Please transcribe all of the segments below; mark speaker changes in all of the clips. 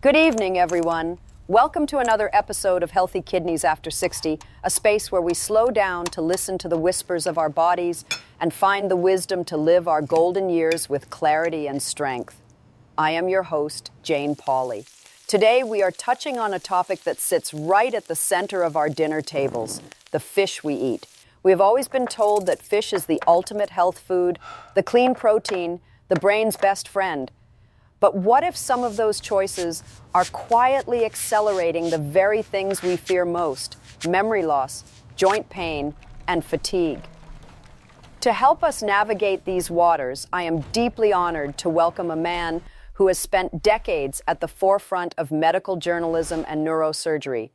Speaker 1: Good evening, everyone. Welcome to another episode of Healthy Kidneys After 60, a space where we slow down to listen to the whispers of our bodies and find the wisdom to live our golden years with clarity and strength. I am your host, Jane Pauley. Today, we are touching on a topic that sits right at the center of our dinner tables, the fish we eat. We have always been told that fish is the ultimate health food, the clean protein, the brain's best friend. But what if some of those choices are quietly accelerating the very things we fear most: memory loss, joint pain, and fatigue? To help us navigate these waters, I am deeply honored to welcome a man who has spent decades at the forefront of medical journalism and neurosurgery.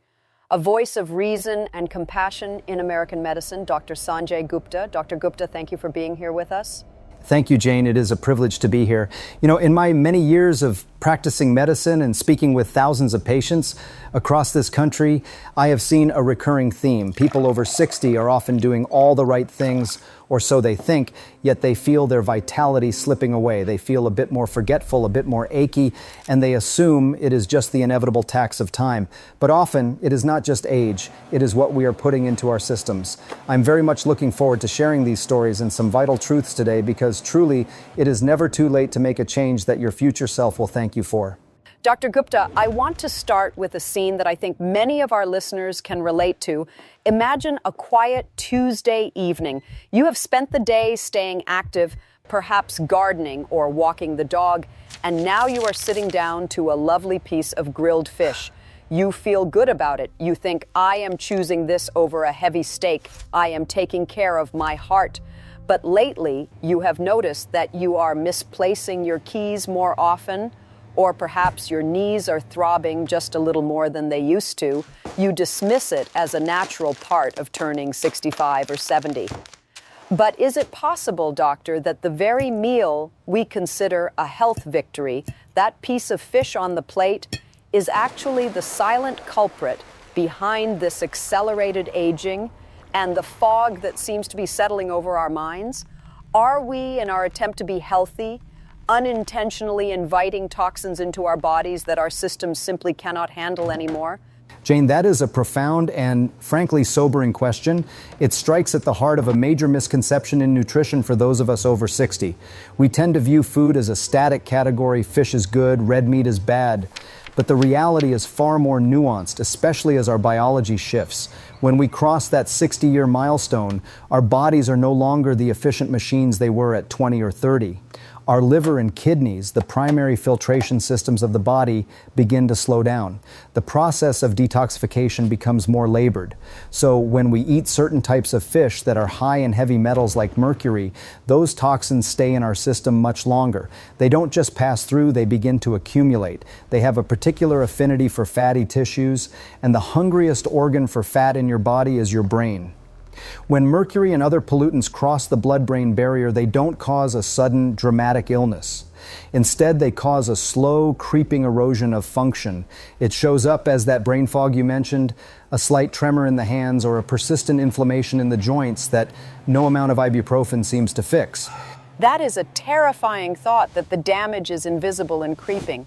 Speaker 1: A voice of reason and compassion in American medicine, Dr. Sanjay Gupta. Dr. Gupta, thank you for being here with us.
Speaker 2: Thank you, Jane. It is a privilege to be here. You know, in my many years of practicing medicine and speaking with thousands of patients across this country, I have seen a recurring theme. People over 60 are often doing all the right things, or so they think, yet they feel their vitality slipping away. They feel a bit more forgetful, a bit more achy, and they assume it is just the inevitable tax of time. But often, it is not just age, it is what we are putting into our systems. I'm very much looking forward to sharing these stories and some vital truths today, because truly, it is never too late to make a change that your future self will thank you for.
Speaker 1: Dr. Gupta, I want to start with a scene that I think many of our listeners can relate to. Imagine a quiet Tuesday evening. You have spent the day staying active, perhaps gardening or walking the dog, and now you are sitting down to a lovely piece of grilled fish. You feel good about it. You think, I am choosing this over a heavy steak. I am taking care of my heart. But lately, you have noticed that you are misplacing your keys more often, or perhaps your knees are throbbing just a little more than they used to. You dismiss it as a natural part of turning 65 or 70. But is it possible, doctor, that the very meal we consider a health victory, that piece of fish on the plate, is actually the silent culprit behind this accelerated aging and the fog that seems to be settling over our minds? Are we, in our attempt to be healthy, unintentionally inviting toxins into our bodies that our systems simply cannot handle anymore?
Speaker 2: Jane, that is a profound and frankly sobering question. It strikes at the heart of a major misconception in nutrition for those of us over 60. We tend to view food as a static category: fish is good, red meat is bad. But the reality is far more nuanced, especially as our biology shifts. When we cross that 60-year milestone, our bodies are no longer the efficient machines they were at 20 or 30. Our liver and kidneys, the primary filtration systems of the body, begin to slow down. The process of detoxification becomes more labored. So when we eat certain types of fish that are high in heavy metals like mercury, those toxins stay in our system much longer. They don't just pass through, they begin to accumulate. They have a particular affinity for fatty tissues, and the hungriest organ for fat in your body is your brain. When mercury and other pollutants cross the blood-brain barrier, they don't cause a sudden, dramatic illness. Instead, they cause a slow, creeping erosion of function. It shows up as that brain fog you mentioned, a slight tremor in the hands, or a persistent inflammation in the joints that no amount of ibuprofen seems to fix.
Speaker 1: That is a terrifying thought, that the damage is invisible and creeping.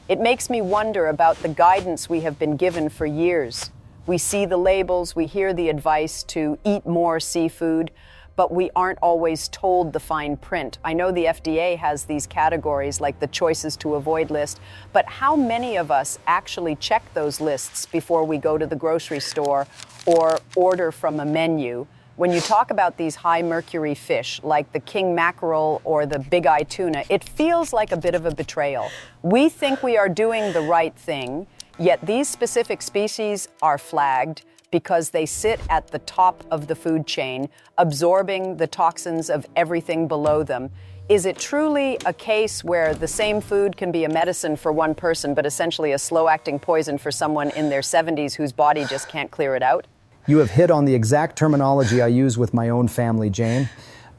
Speaker 1: It makes me wonder about the guidance we have been given for years. We see the labels, we hear the advice to eat more seafood, but we aren't always told the fine print. I know the FDA has these categories like the choices to avoid list, but how many of us actually check those lists before we go to the grocery store or order from a menu? When you talk about these high mercury fish, like the King Mackerel or the big-eye tuna, it feels like a bit of a betrayal. We think we are doing the right thing, yet these specific species are flagged because they sit at the top of the food chain, absorbing the toxins of everything below them. Is it truly a case where the same food can be a medicine for one person, but essentially a slow-acting poison for someone in their 70s whose body just can't clear it out?
Speaker 2: You have hit on the exact terminology I use with my own family, Jane.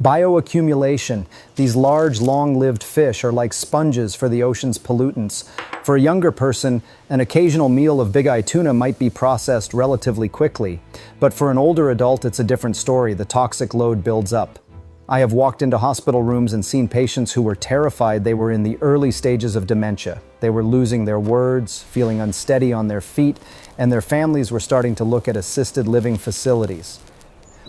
Speaker 2: Bioaccumulation. These large, long-lived fish are like sponges for the ocean's pollutants. For a younger person, an occasional meal of big-eye tuna might be processed relatively quickly. But for an older adult, it's a different story. The toxic load builds up. I have walked into hospital rooms and seen patients who were terrified they were in the early stages of dementia. They were losing their words, feeling unsteady on their feet, and their families were starting to look at assisted living facilities.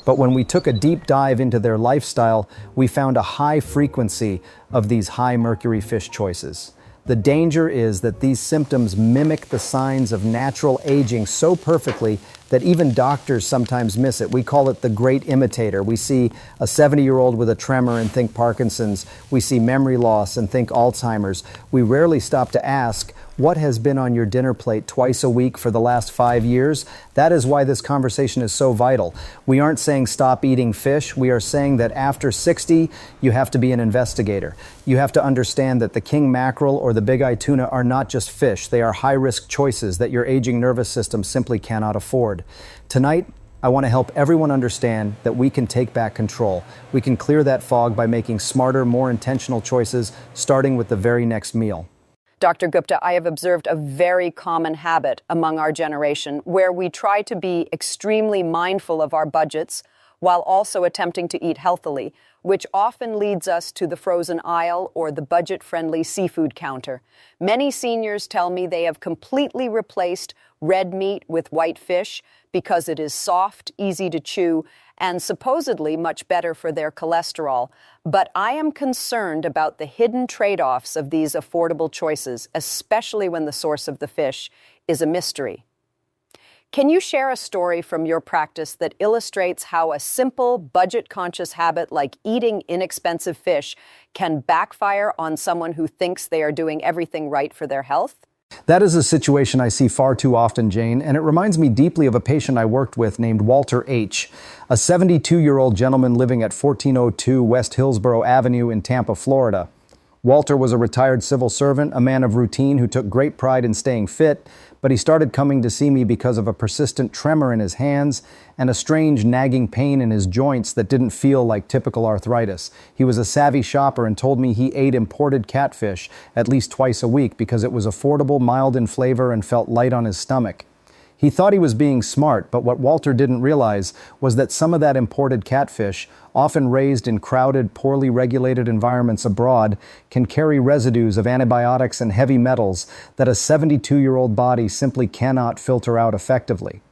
Speaker 2: But when we took a deep dive into their lifestyle, we found a high frequency of these high mercury fish choices. The danger is that these symptoms mimic the signs of natural aging so perfectly that even doctors sometimes miss it. We call it the great imitator. We see a 70-year-old with a tremor and think Parkinson's. We see memory loss and think Alzheimer's. We rarely stop to ask, what has been on your dinner plate twice a week for the last 5 years? That is why this conversation is so vital. We aren't saying stop eating fish. We are saying that after 60, you have to be an investigator. You have to understand that the king mackerel or the big-eye tuna are not just fish. They are high-risk choices that your aging nervous system simply cannot afford. Tonight, I want to help everyone understand that we can take back control. We can clear that fog by making smarter, more intentional choices, starting with the very next meal.
Speaker 1: Dr. Gupta, I have observed a very common habit among our generation where we try to be extremely mindful of our budgets while also attempting to eat healthily, which often leads us to the frozen aisle or the budget-friendly seafood counter. Many seniors tell me they have completely replaced red meat with white fish because it is soft, easy to chew, and supposedly much better for their cholesterol. But I am concerned about the hidden trade-offs of these affordable choices, especially when the source of the fish is a mystery. Can you share a story from your practice that illustrates how a simple, budget-conscious habit like eating inexpensive fish can backfire on someone who thinks they are doing everything right for their health?
Speaker 2: That is a situation I see far too often, Jane, and it reminds me deeply of a patient I worked with named Walter H., a 72-year-old gentleman living at 1402 West Hillsborough Avenue in Tampa, Florida. Walter was a retired civil servant, a man of routine who took great pride in staying fit, but he started coming to see me because of a persistent tremor in his hands and a strange nagging pain in his joints that didn't feel like typical arthritis. He was a savvy shopper and told me he ate imported catfish at least twice a week because it was affordable, mild in flavor, and felt light on his stomach. He thought he was being smart, but what Walter didn't realize was that some of that imported catfish, often raised in crowded, poorly regulated environments abroad, can carry residues of antibiotics and heavy metals that a 72-year-old body simply cannot filter out effectively.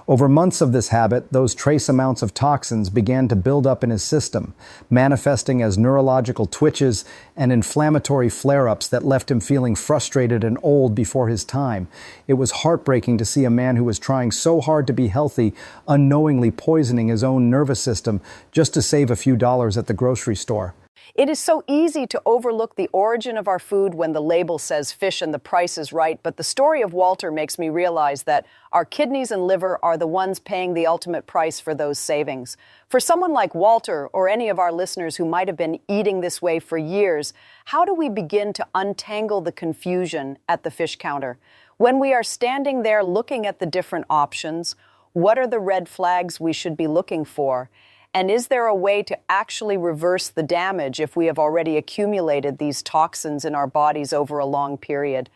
Speaker 2: Over months of this habit, those trace amounts of toxins began to build up in his system, manifesting as neurological twitches and inflammatory flare-ups that left him feeling frustrated and old before his time. It was heartbreaking to see a man who was trying so hard to be healthy, unknowingly poisoning his own nervous system just to save a few dollars at the grocery store.
Speaker 1: It is so easy to overlook the origin of our food when the label says fish and the price is right, but the story of Walter makes me realize that our kidneys and liver are the ones paying the ultimate price for those savings. For someone like Walter or any of our listeners who might have been eating this way for years, how do we begin to untangle the confusion at the fish counter? When we are standing there looking at the different options, what are the red flags we should be looking for? And is there a way to actually reverse the damage if we have already accumulated these toxins in our bodies over a long period?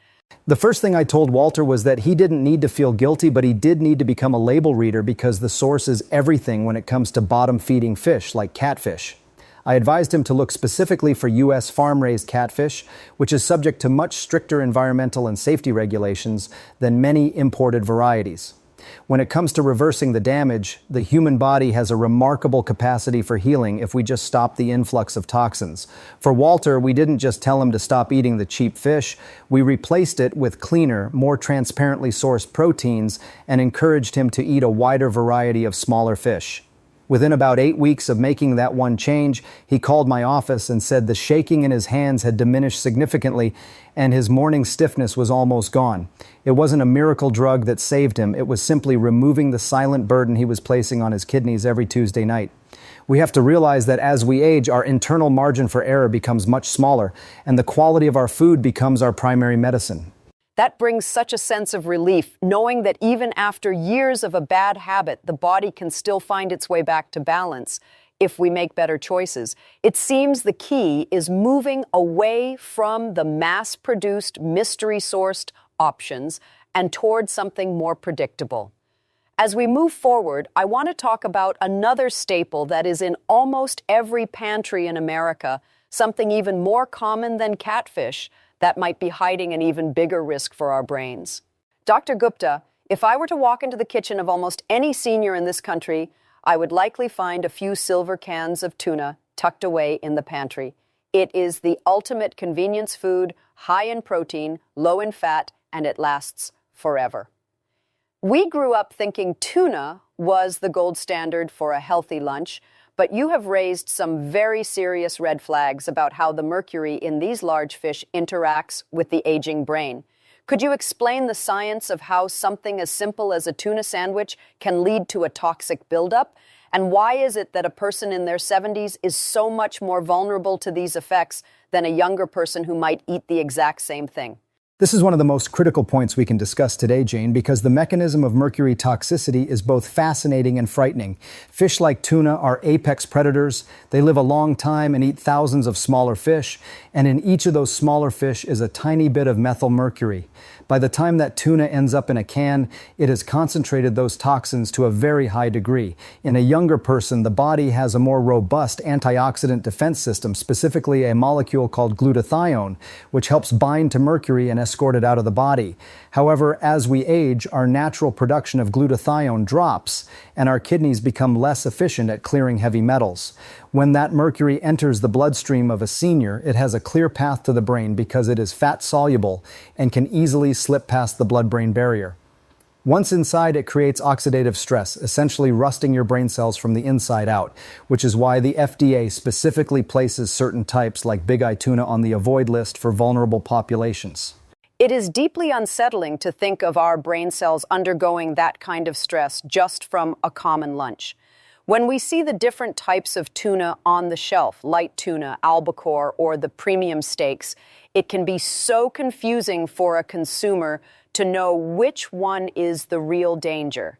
Speaker 2: The first thing I told Walter was that he didn't need to feel guilty, but he did need to become a label reader because the source is everything when it comes to bottom-feeding fish like catfish. I advised him to look specifically for U.S. farm-raised catfish, which is subject to much stricter environmental and safety regulations than many imported varieties. When it comes to reversing the damage, the human body has a remarkable capacity for healing if we just stop the influx of toxins. For Walter, we didn't just tell him to stop eating the cheap fish, we replaced it with cleaner, more transparently sourced proteins and encouraged him to eat a wider variety of smaller fish. Within about 8 weeks of making that one change, he called my office and said the shaking in his hands had diminished significantly and his morning stiffness was almost gone. It wasn't a miracle drug that saved him. It was simply removing the silent burden he was placing on his kidneys every Tuesday night. We have to realize that as we age, our internal margin for error becomes much smaller, and the quality of our food becomes our primary medicine.
Speaker 1: That brings such a sense of relief, knowing that even after years of a bad habit, the body can still find its way back to balance if we make better choices. It seems the key is moving away from the mass-produced, mystery-sourced options and towards something more predictable. As we move forward, I want to talk about another staple that is in almost every pantry in America, something even more common than catfish that might be hiding an even bigger risk for our brains. Dr. Gupta, if I were to walk into the kitchen of almost any senior in this country, I would likely find a few silver cans of tuna tucked away in the pantry. It is the ultimate convenience food, high in protein, low in fat, and it lasts forever. We grew up thinking tuna was the gold standard for a healthy lunch, but you have raised some very serious red flags about how the mercury in these large fish interacts with the aging brain. Could you explain the science of how something as simple as a tuna sandwich can lead to a toxic buildup? And why is it that a person in their 70s is so much more vulnerable to these effects than a younger person who might eat the exact same thing?
Speaker 2: This is one of the most critical points we can discuss today, Jane, because the mechanism of mercury toxicity is both fascinating and frightening. Fish like tuna are apex predators. They live a long time and eat thousands of smaller fish, and in each of those smaller fish is a tiny bit of methyl mercury. By the time that tuna ends up in a can, it has concentrated those toxins to a very high degree. In a younger person, the body has a more robust antioxidant defense system, specifically a molecule called glutathione, which helps bind to mercury and escort it out of the body. However, as we age, our natural production of glutathione drops, and our kidneys become less efficient at clearing heavy metals. When that mercury enters the bloodstream of a senior, it has a clear path to the brain because it is fat-soluble and can easily slip past the blood-brain barrier. Once inside, it creates oxidative stress, essentially rusting your brain cells from the inside out, which is why the FDA specifically places certain types like big eye tuna on the avoid list for vulnerable populations.
Speaker 1: It is deeply unsettling to think of our brain cells undergoing that kind of stress just from a common lunch. When we see the different types of tuna on the shelf, light tuna, albacore, or the premium steaks, it can be so confusing for a consumer to know which one is the real danger.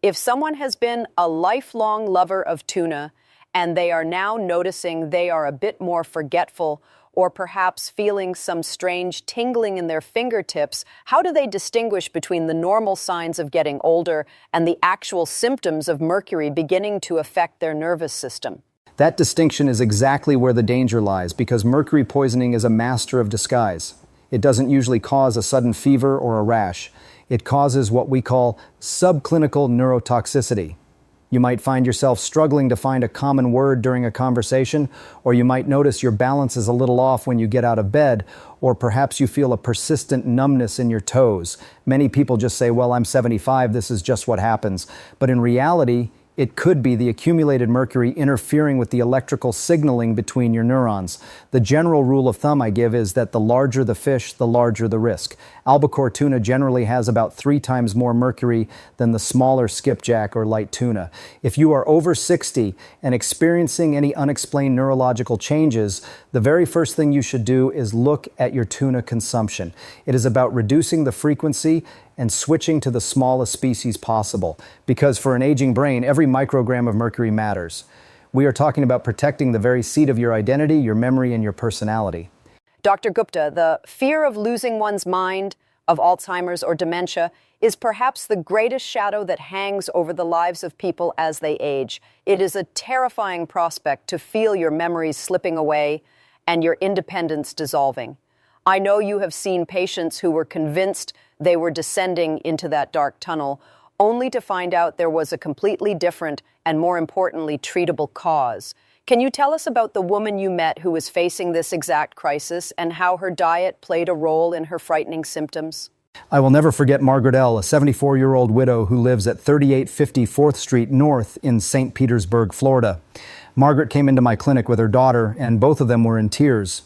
Speaker 1: If someone has been a lifelong lover of tuna and they are now noticing they are a bit more forgetful or perhaps feeling some strange tingling in their fingertips, how do they distinguish between the normal signs of getting older and the actual symptoms of mercury beginning to affect their nervous system?
Speaker 2: That distinction is exactly where the danger lies, because mercury poisoning is a master of disguise. It doesn't usually cause a sudden fever or a rash. It causes what we call subclinical neurotoxicity. You might find yourself struggling to find a common word during a conversation, or you might notice your balance is a little off when you get out of bed, or perhaps you feel a persistent numbness in your toes. Many people just say, well, I'm 75, this is just what happens. But in reality, it could be the accumulated mercury interfering with the electrical signaling between your neurons. The general rule of thumb I give is that the larger the fish, the larger the risk. Albacore tuna generally has about 3 times more mercury than the smaller skipjack or light tuna. If you are over 60 and experiencing any unexplained neurological changes, the very first thing you should do is look at your tuna consumption. It is about reducing the frequency and switching to the smallest species possible. Because for an aging brain, every microgram of mercury matters. We are talking about protecting the very seat of your identity, your memory, and your personality.
Speaker 1: Dr. Gupta, the fear of losing one's mind, of Alzheimer's or dementia, is perhaps the greatest shadow that hangs over the lives of people as they age. It is a terrifying prospect to feel your memories slipping away and your independence dissolving. I know you have seen patients who were convinced they were descending into that dark tunnel, only to find out there was a completely different and, more importantly, treatable cause. Can you tell us about the woman you met who was facing this exact crisis and how her diet played a role in her frightening symptoms?
Speaker 2: I will never forget Margaret L., a 74-year-old widow who lives at 3850 4th Street North in St. Petersburg, Florida. Margaret came into my clinic with her daughter, and both of them were in tears.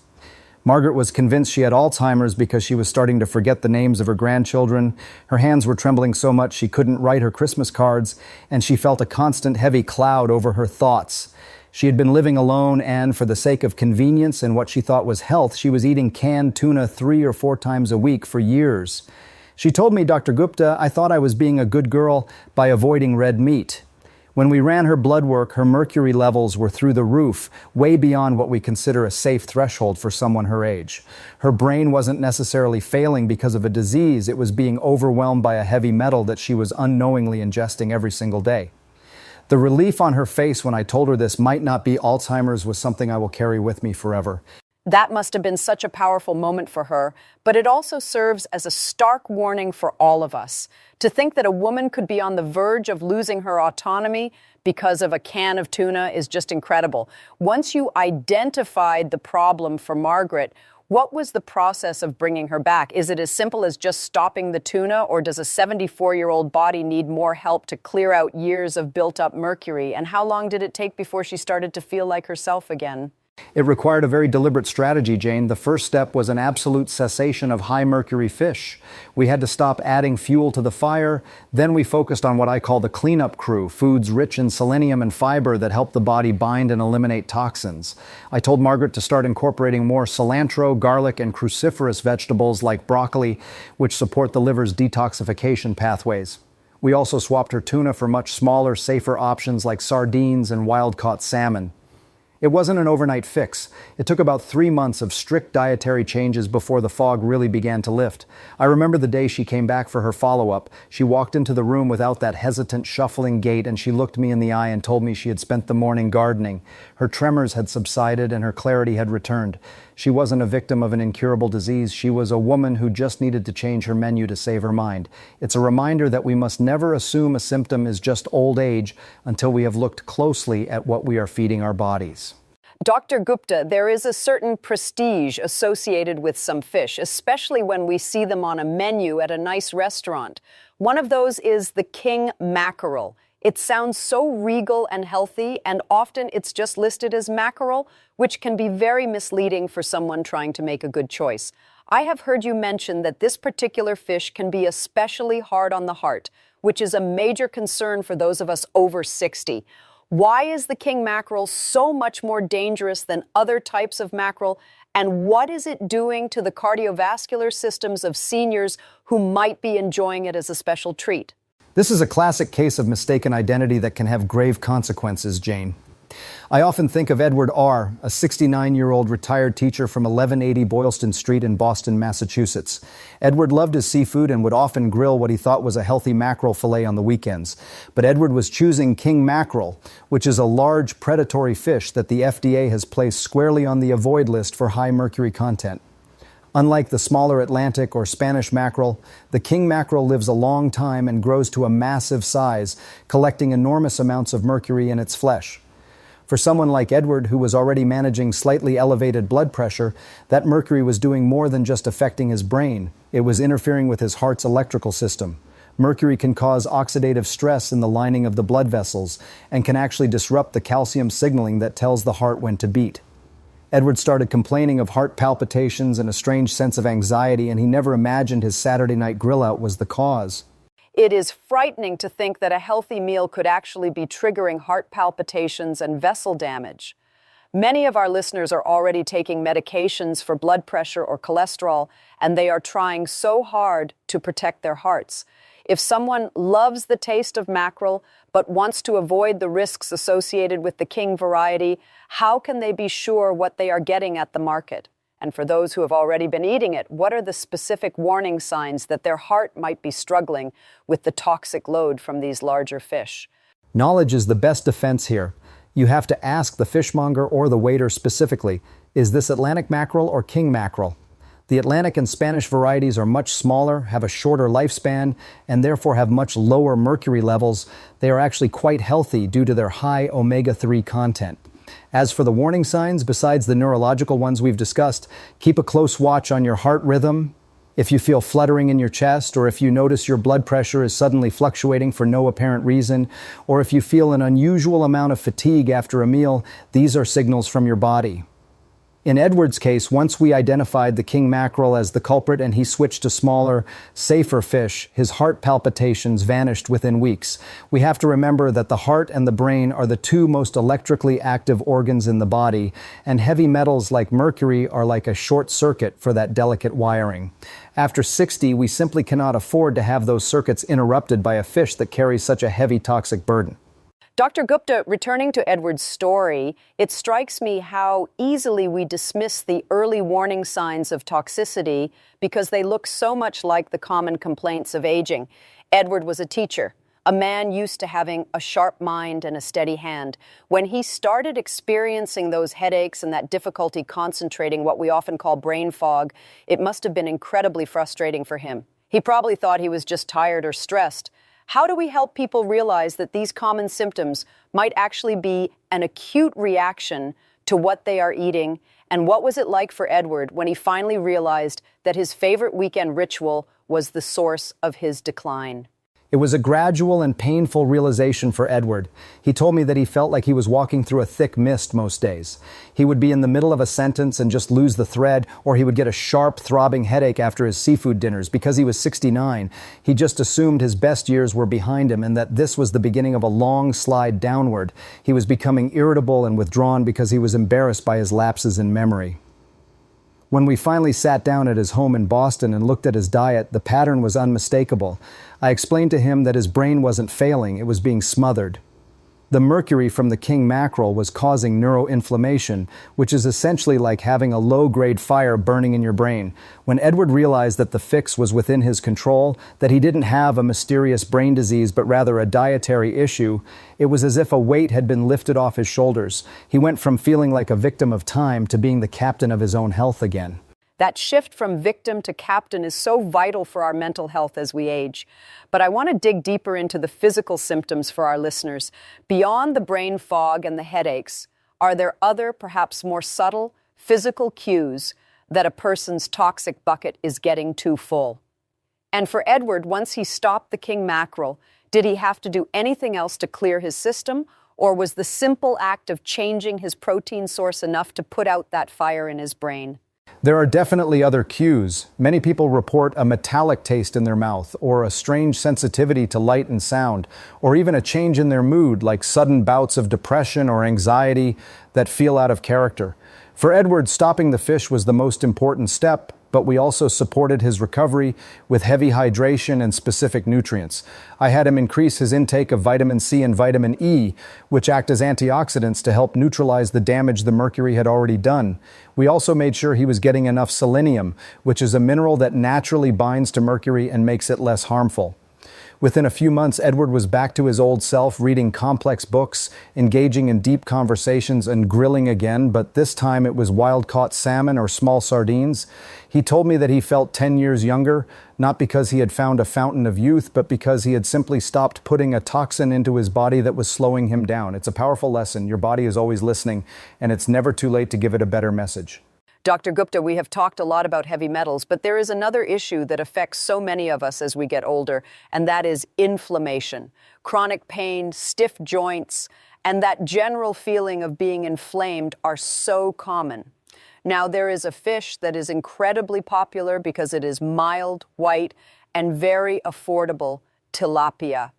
Speaker 2: Margaret was convinced she had Alzheimer's because she was starting to forget the names of her grandchildren. Her hands were trembling so much she couldn't write her Christmas cards, and she felt a constant heavy cloud over her thoughts. She had been living alone, and for the sake of convenience and what she thought was health, she was eating canned tuna 3 or 4 times a week for years. She told me, Dr. Gupta, I thought I was being a good girl by avoiding red meat. When we ran her blood work, her mercury levels were through the roof, way beyond what we consider a safe threshold for someone her age. Her brain wasn't necessarily failing because of a disease, it was being overwhelmed by a heavy metal that she was unknowingly ingesting every single day. The relief on her face when I told her this might not be Alzheimer's was something I will carry with me forever.
Speaker 1: That must have been such a powerful moment for her, but it also serves as a stark warning for all of us. To think that a woman could be on the verge of losing her autonomy because of a can of tuna is just incredible. Once you identified the problem for Margaret, what was the process of bringing her back? Is it as simple as just stopping the tuna, or does a 74-year-old body need more help to clear out years of built-up mercury? And how long did it take before she started to feel like herself again?
Speaker 2: It required a very deliberate strategy, Jane. The first step was an absolute cessation of high mercury fish. We had to stop adding fuel to the fire. Then we focused on what I call the cleanup crew, foods rich in selenium and fiber that help the body bind and eliminate toxins. I told Margaret to start incorporating more cilantro, garlic, and cruciferous vegetables like broccoli, which support the liver's detoxification pathways. We also swapped her tuna for much smaller, safer options like sardines and wild-caught salmon. It wasn't an overnight fix. It took about 3 months of strict dietary changes before the fog really began to lift. I remember the day she came back for her follow-up. She walked into the room without that hesitant, shuffling gait, and she looked me in the eye and told me she had spent the morning gardening. Her tremors had subsided and her clarity had returned. She wasn't a victim of an incurable disease. She was a woman who just needed to change her menu to save her mind. It's a reminder that we must never assume a symptom is just old age until we have looked closely at what we are feeding our bodies.
Speaker 1: Dr. Gupta, there is a certain prestige associated with some fish, especially when we see them on a menu at a nice restaurant. One of those is the King Mackerel. It sounds so regal and healthy, and often it's just listed as mackerel, which can be very misleading for someone trying to make a good choice. I have heard you mention that this particular fish can be especially hard on the heart, which is a major concern for those of us over 60. Why is the king mackerel so much more dangerous than other types of mackerel, and what is it doing to the cardiovascular systems of seniors who might be enjoying it as a special treat?
Speaker 2: This is a classic case of mistaken identity that can have grave consequences, Jane. I often think of Edward R., a 69-year-old retired teacher from 1180 Boylston Street in Boston, Massachusetts. Edward loved his seafood and would often grill what he thought was a healthy mackerel fillet on the weekends. But Edward was choosing king mackerel, which is a large predatory fish that the FDA has placed squarely on the avoid list for high mercury content. Unlike the smaller Atlantic or Spanish mackerel, the king mackerel lives a long time and grows to a massive size, collecting enormous amounts of mercury in its flesh. For someone like Edward, who was already managing slightly elevated blood pressure, that mercury was doing more than just affecting his brain. It was interfering with his heart's electrical system. Mercury can cause oxidative stress in the lining of the blood vessels and can actually disrupt the calcium signaling that tells the heart when to beat. Edward started complaining of heart palpitations and a strange sense of anxiety, and he never imagined his Saturday night grill-out was the cause.
Speaker 1: It is frightening to think that a healthy meal could actually be triggering heart palpitations and vessel damage. Many of our listeners are already taking medications for blood pressure or cholesterol, and they are trying so hard to protect their hearts. If someone loves the taste of mackerel but wants to avoid the risks associated with the king variety, how can they be sure what they are getting at the market? And for those who have already been eating it, what are the specific warning signs that their heart might be struggling with the toxic load from these larger fish?
Speaker 2: Knowledge is the best defense here. You have to ask the fishmonger or the waiter specifically, is this Atlantic mackerel or king mackerel? The Atlantic and Spanish varieties are much smaller, have a shorter lifespan, and therefore have much lower mercury levels. They are actually quite healthy due to their high omega-3 content. As for the warning signs, besides the neurological ones we've discussed, keep a close watch on your heart rhythm. If you feel fluttering in your chest, or if you notice your blood pressure is suddenly fluctuating for no apparent reason, or if you feel an unusual amount of fatigue after a meal, these are signals from your body. In Edward's case, once we identified the king mackerel as the culprit and he switched to smaller, safer fish, his heart palpitations vanished within weeks. We have to remember that the heart and the brain are the two most electrically active organs in the body, and heavy metals like mercury are like a short circuit for that delicate wiring. After 60, we simply cannot afford to have those circuits interrupted by a fish that carries such a heavy toxic burden.
Speaker 1: Dr. Gupta, returning to Edward's story, it strikes me how easily we dismiss the early warning signs of toxicity because they look so much like the common complaints of aging. Edward was a teacher, a man used to having a sharp mind and a steady hand. When he started experiencing those headaches and that difficulty concentrating, what we often call brain fog, it must have been incredibly frustrating for him. He probably thought he was just tired or stressed. How do we help people realize that these common symptoms might actually be an acute reaction to what they are eating? And what was it like for Edward when he finally realized that his favorite weekend ritual was the source of his decline?
Speaker 2: It was a gradual and painful realization for Edward. He told me that he felt like he was walking through a thick mist most days. He would be in the middle of a sentence and just lose the thread, or he would get a sharp, throbbing headache after his seafood dinners. Because he was 69, he just assumed his best years were behind him and that this was the beginning of a long slide downward. He was becoming irritable and withdrawn because he was embarrassed by his lapses in memory. When we finally sat down at his home in Boston and looked at his diet, the pattern was unmistakable. I explained to him that his brain wasn't failing, it was being smothered. The mercury from the king mackerel was causing neuroinflammation, which is essentially like having a low-grade fire burning in your brain. When Edward realized that the fix was within his control, that he didn't have a mysterious brain disease but rather a dietary issue, it was as if a weight had been lifted off his shoulders. He went from feeling like a victim of time to being the captain of his own health again.
Speaker 1: That shift from victim to captain is so vital for our mental health as we age. But I want to dig deeper into the physical symptoms for our listeners. Beyond the brain fog and the headaches, are there other, perhaps more subtle, physical cues that a person's toxic bucket is getting too full? And for Edward, once he stopped the king mackerel, did he have to do anything else to clear his system? Or was the simple act of changing his protein source enough to put out that fire in his brain?
Speaker 2: There are definitely other cues. Many people report a metallic taste in their mouth, or a strange sensitivity to light and sound, or even a change in their mood, like sudden bouts of depression or anxiety that feel out of character. For Edward, stopping the fish was the most important step, but we also supported his recovery with heavy hydration and specific nutrients. I had him increase his intake of vitamin C and vitamin E, which act as antioxidants to help neutralize the damage the mercury had already done. We also made sure he was getting enough selenium, which is a mineral that naturally binds to mercury and makes it less harmful. Within a few months, Edward was back to his old self, reading complex books, engaging in deep conversations, and grilling again, but this time it was wild-caught salmon or small sardines. He told me that he felt 10 years younger, not because he had found a fountain of youth, but because he had simply stopped putting a toxin into his body that was slowing him down. It's a powerful lesson. Your body is always listening, and it's never too late to give it a better message.
Speaker 1: Dr. Gupta, we have talked a lot about heavy metals, but there is another issue that affects so many of us as we get older, and that is inflammation. Chronic pain, stiff joints, and that general feeling of being inflamed are so common. Now, there is a fish that is incredibly popular because it is mild, white, and very affordable, tilapia.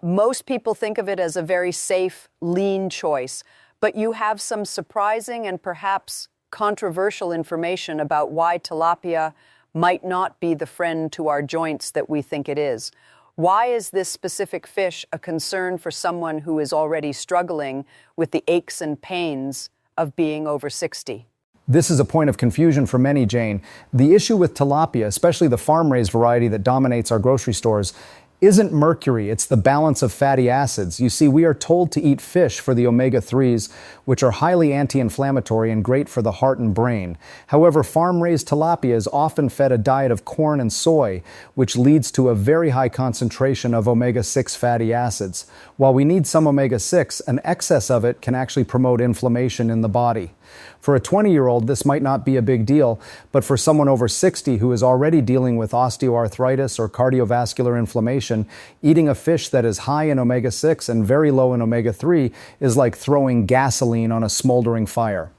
Speaker 1: Most people think of it as a very safe, lean choice, but you have some surprising and perhaps controversial information about why tilapia might not be the friend to our joints that we think it is. Why is this specific fish a concern for someone who is already struggling with the aches and pains of being over 60?
Speaker 2: This is a point of confusion for many, Jane. The issue with tilapia, especially the farm-raised variety that dominates our grocery stores, isn't mercury, it's the balance of fatty acids. You see, we are told to eat fish for the omega-3s, which are highly anti-inflammatory and great for the heart and brain. However, farm-raised tilapia is often fed a diet of corn and soy, which leads to a very high concentration of omega-6 fatty acids. While we need some omega-6, an excess of it can actually promote inflammation in the body. For a 20-year-old, this might not be a big deal, but for someone over 60 who is already dealing with osteoarthritis or cardiovascular inflammation, eating a fish that is high in omega-6 and very low in omega-3 is like throwing gasoline on a smoldering fire.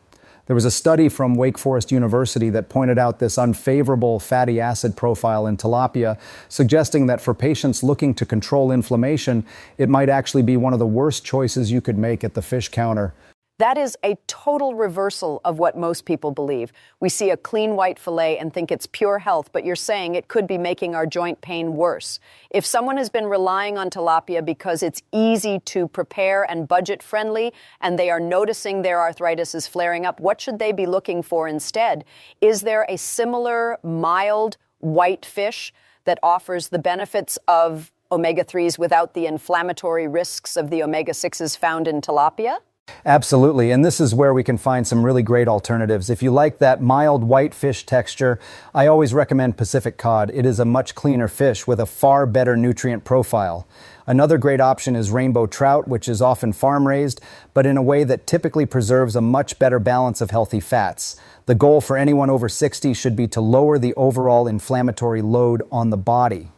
Speaker 2: There was a study from Wake Forest University that pointed out this unfavorable fatty acid profile in tilapia, suggesting that for patients looking to control inflammation, it might actually be one of the worst choices you could make at the fish counter.
Speaker 1: That is a total reversal of what most people believe. We see a clean white fillet and think it's pure health, but you're saying it could be making our joint pain worse. If someone has been relying on tilapia because it's easy to prepare and budget friendly, and they are noticing their arthritis is flaring up, what should they be looking for instead? Is there a similar mild white fish that offers the benefits of omega-3s without the inflammatory risks of the omega-6s found in tilapia?
Speaker 2: Absolutely, and this is where we can find some really great alternatives. If you like that mild white fish texture, I always recommend Pacific cod. It is a much cleaner fish with a far better nutrient profile. Another great option is rainbow trout, which is often farm-raised, but in a way that typically preserves a much better balance of healthy fats. The goal for anyone over 60 should be to lower the overall inflammatory load on the body.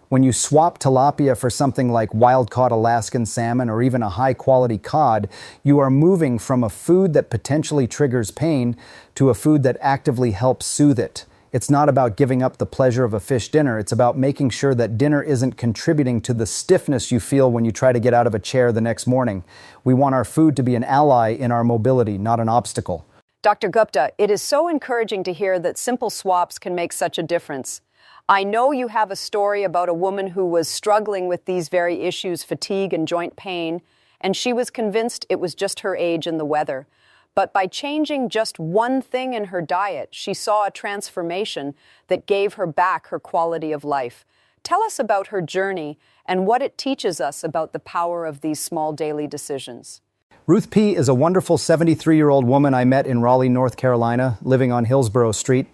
Speaker 2: When you swap tilapia for something like wild-caught Alaskan salmon or even a high-quality cod, you are moving from a food that potentially triggers pain to a food that actively helps soothe it. It's not about giving up the pleasure of a fish dinner. It's about making sure that dinner isn't contributing to the stiffness you feel when you try to get out of a chair the next morning. We want our food to be an ally in our mobility, not an obstacle.
Speaker 1: Dr. Gupta, it is so encouraging to hear that simple swaps can make such a difference. I know you have a story about a woman who was struggling with these very issues, fatigue and joint pain, and she was convinced it was just her age and the weather. But by changing just one thing in her diet, she saw a transformation that gave her back her quality of life. Tell us about her journey and what it teaches us about the power of these small daily decisions.
Speaker 2: Ruth P. is a wonderful 73-year-old woman I met in Raleigh, North Carolina, living on Hillsborough Street.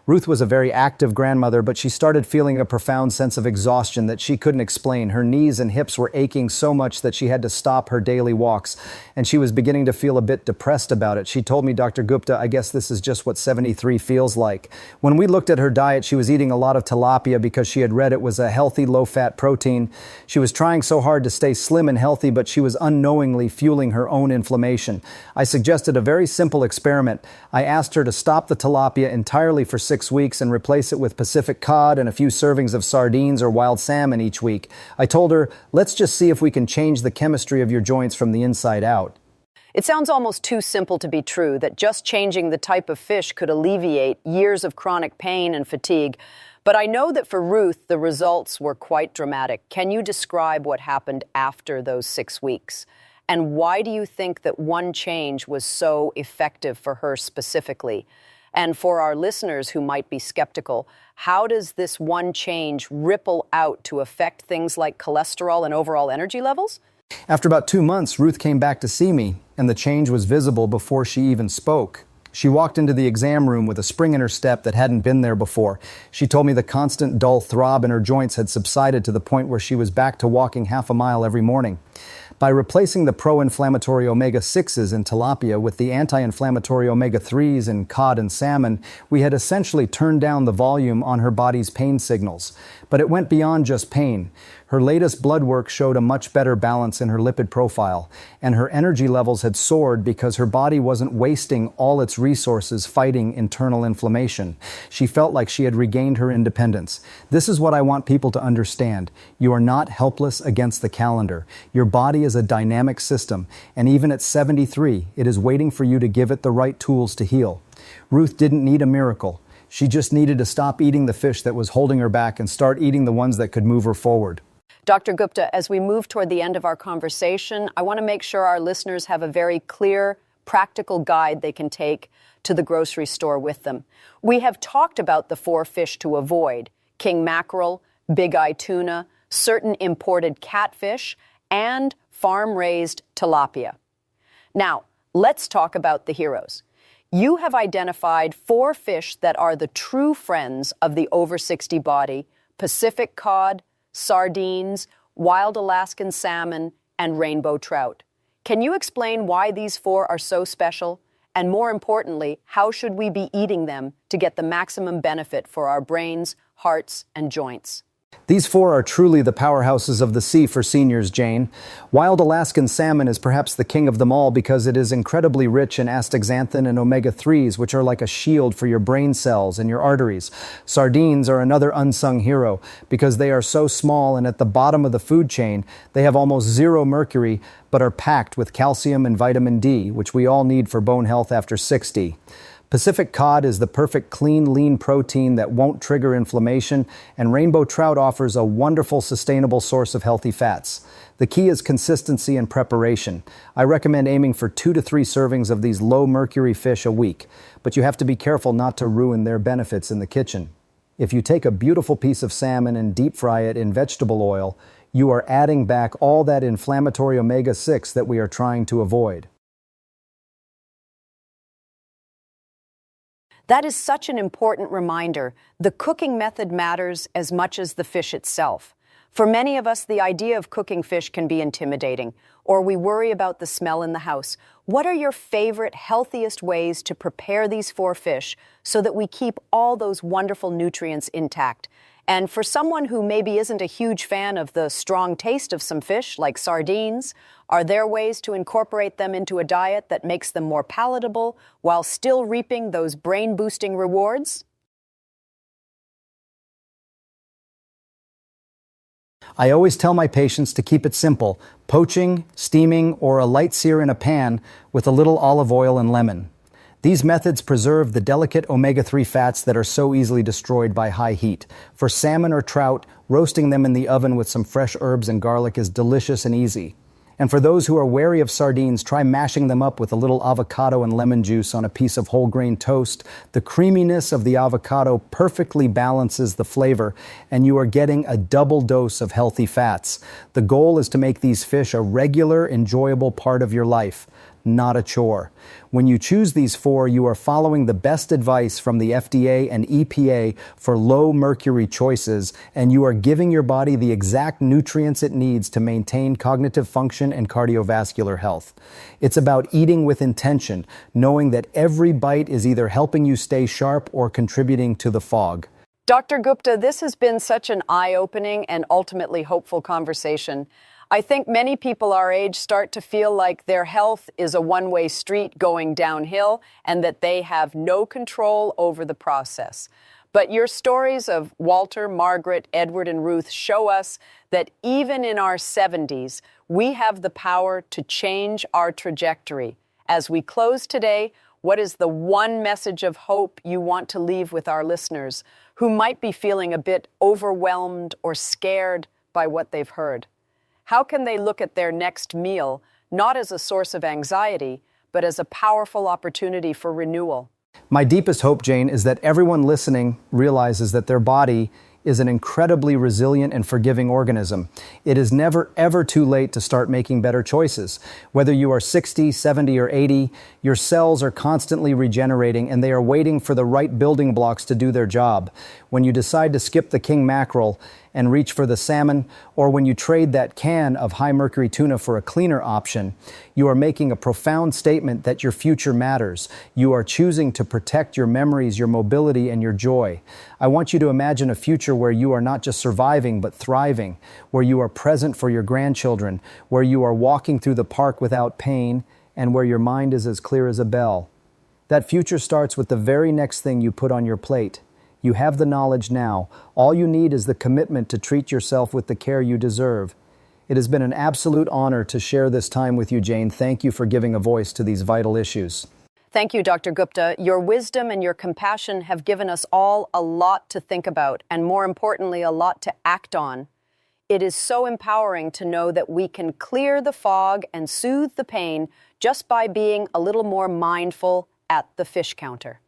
Speaker 2: Ruth was a very active grandmother, but she started feeling a profound sense of exhaustion that she couldn't explain. Her knees and hips were aching so much that she had to stop her daily walks, and she was beginning to feel a bit depressed about it. She told me, Dr. Gupta, I guess this is just what 73 feels like. When we looked at her diet, she was eating a lot of tilapia because she had read it was a healthy, low-fat protein. She was trying so hard to stay slim and healthy, but she was unknowingly fueling her own inflammation. I suggested a very simple experiment. I asked her to stop the tilapia entirely for 6 weeks and replace it with Pacific cod and a few servings of sardines or wild salmon each week. I told her, let's just see if we can change the chemistry of your joints from the inside out.
Speaker 1: It sounds almost too simple to be true that just changing the type of fish could alleviate years of chronic pain and fatigue. But I know that for Ruth, the results were quite dramatic. Can you describe what happened after those 6 weeks? And why do you think that one change was so effective for her specifically? And for our listeners who might be skeptical, how does this one change ripple out to affect things like cholesterol and overall energy levels?
Speaker 2: After about 2 months, Ruth came back to see me, and the change was visible before she even spoke. She walked into the exam room with a spring in her step that hadn't been there before. She told me the constant dull throb in her joints had subsided to the point where she was back to walking half a mile every morning. By replacing the pro-inflammatory omega-6s in tilapia with the anti-inflammatory omega-3s in cod and salmon, we had essentially turned down the volume on her body's pain signals. But it went beyond just pain. Her latest blood work showed a much better balance in her lipid profile, and her energy levels had soared because her body wasn't wasting all its resources fighting internal inflammation. She felt like she had regained her independence. This is what I want people to understand. You are not helpless against the calendar. Your body is a dynamic system, and even at 73, it is waiting for you to give it the right tools to heal. Ruth didn't need a miracle. She just needed to stop eating the fish that was holding her back and start eating the ones that could move her forward.
Speaker 1: Dr. Gupta, as we move toward the end of our conversation, I want to make sure our listeners have a very clear, practical guide they can take to the grocery store with them. We have talked about the 4 fish to avoid: king mackerel, big-eye tuna, certain imported catfish, and farm-raised tilapia. Now, let's talk about the heroes. You have identified 4 fish that are the true friends of the over 60 body: Pacific cod, sardines, wild Alaskan salmon, and rainbow trout. Can you explain why these 4 are so special? And more importantly, how should we be eating them to get the maximum benefit for our brains, hearts, and joints?
Speaker 2: These four are truly the powerhouses of the sea for seniors, Jane. Wild Alaskan salmon is perhaps the king of them all because it is incredibly rich in astaxanthin and omega-3s, which are like a shield for your brain cells and your arteries. Sardines are another unsung hero because they are so small and at the bottom of the food chain, they have almost zero mercury, but are packed with calcium and vitamin D, which we all need for bone health after 60. Pacific cod is the perfect clean, lean protein that won't trigger inflammation, and rainbow trout offers a wonderful, sustainable source of healthy fats. The key is consistency and preparation. I recommend aiming for 2 to 3 servings of these low-mercury fish a week, but you have to be careful not to ruin their benefits in the kitchen. If you take a beautiful piece of salmon and deep fry it in vegetable oil, you are adding back all that inflammatory omega-6 that we are trying to avoid.
Speaker 1: That is such an important reminder. The cooking method matters as much as the fish itself. For many of us, the idea of cooking fish can be intimidating, or we worry about the smell in the house. What are your favorite, healthiest ways to prepare these 4 fish so that we keep all those wonderful nutrients intact? And for someone who maybe isn't a huge fan of the strong taste of some fish, like sardines, are there ways to incorporate them into a diet that makes them more palatable while still reaping those brain-boosting rewards?
Speaker 2: I always tell my patients to keep it simple: poaching, steaming, or a light sear in a pan with a little olive oil and lemon. These methods preserve the delicate omega-3 fats that are so easily destroyed by high heat. For salmon or trout, roasting them in the oven with some fresh herbs and garlic is delicious and easy. And for those who are wary of sardines, try mashing them up with a little avocado and lemon juice on a piece of whole grain toast. The creaminess of the avocado perfectly balances the flavor, and you are getting a double dose of healthy fats. The goal is to make these fish a regular, enjoyable part of your life, not a chore. When you choose these 4, you are following the best advice from the FDA and EPA for low mercury choices, and you are giving your body the exact nutrients it needs to maintain cognitive function and cardiovascular health. It's about eating with intention, knowing that every bite is either helping you stay sharp or contributing to the fog.
Speaker 1: Dr. Gupta, this has been such an eye-opening and ultimately hopeful conversation. I think many people our age start to feel like their health is a one-way street going downhill and that they have no control over the process. But your stories of Walter, Margaret, Edward, and Ruth show us that even in our 70s, we have the power to change our trajectory. As we close today, what is the one message of hope you want to leave with our listeners who might be feeling a bit overwhelmed or scared by what they've heard? How can they look at their next meal not as a source of anxiety, but as a powerful opportunity for renewal?
Speaker 2: My deepest hope, Jane, is that everyone listening realizes that their body is an incredibly resilient and forgiving organism. It is never, ever too late to start making better choices. Whether you are 60, 70, or 80, your cells are constantly regenerating and they are waiting for the right building blocks to do their job. When you decide to skip the king mackerel and reach for the salmon, or when you trade that can of high mercury tuna for a cleaner option, you are making a profound statement that your future matters. You are choosing to protect your memories, your mobility, and your joy. I want you to imagine a future where you are not just surviving, but thriving, where you are present for your grandchildren, where you are walking through the park without pain, and where your mind is as clear as a bell. That future starts with the very next thing you put on your plate. You have the knowledge now. All you need is the commitment to treat yourself with the care you deserve. It has been an absolute honor to share this time with you, Jane. Thank you for giving a voice to these vital issues.
Speaker 1: Thank you, Dr. Gupta. Your wisdom and your compassion have given us all a lot to think about, and more importantly, a lot to act on. It is so empowering to know that we can clear the fog and soothe the pain just by being a little more mindful at the fish counter.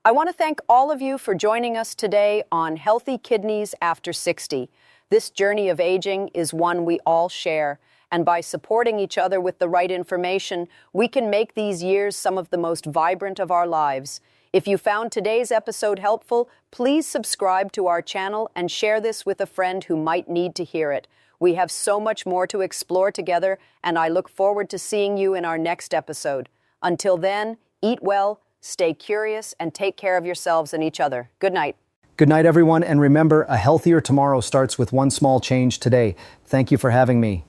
Speaker 1: I want to thank all of you for joining us today on Healthy Kidneys After 60. This journey of aging is one we all share, and by supporting each other with the right information, we can make these years some of the most vibrant of our lives. If you found today's episode helpful, please subscribe to our channel and share this with a friend who might need to hear it. We have so much more to explore together, and I look forward to seeing you in our next episode. Until then, eat well, stay curious, and take care of yourselves and each other. Good night.
Speaker 2: Good night, everyone, and remember, a healthier tomorrow starts with one small change today. Thank you for having me.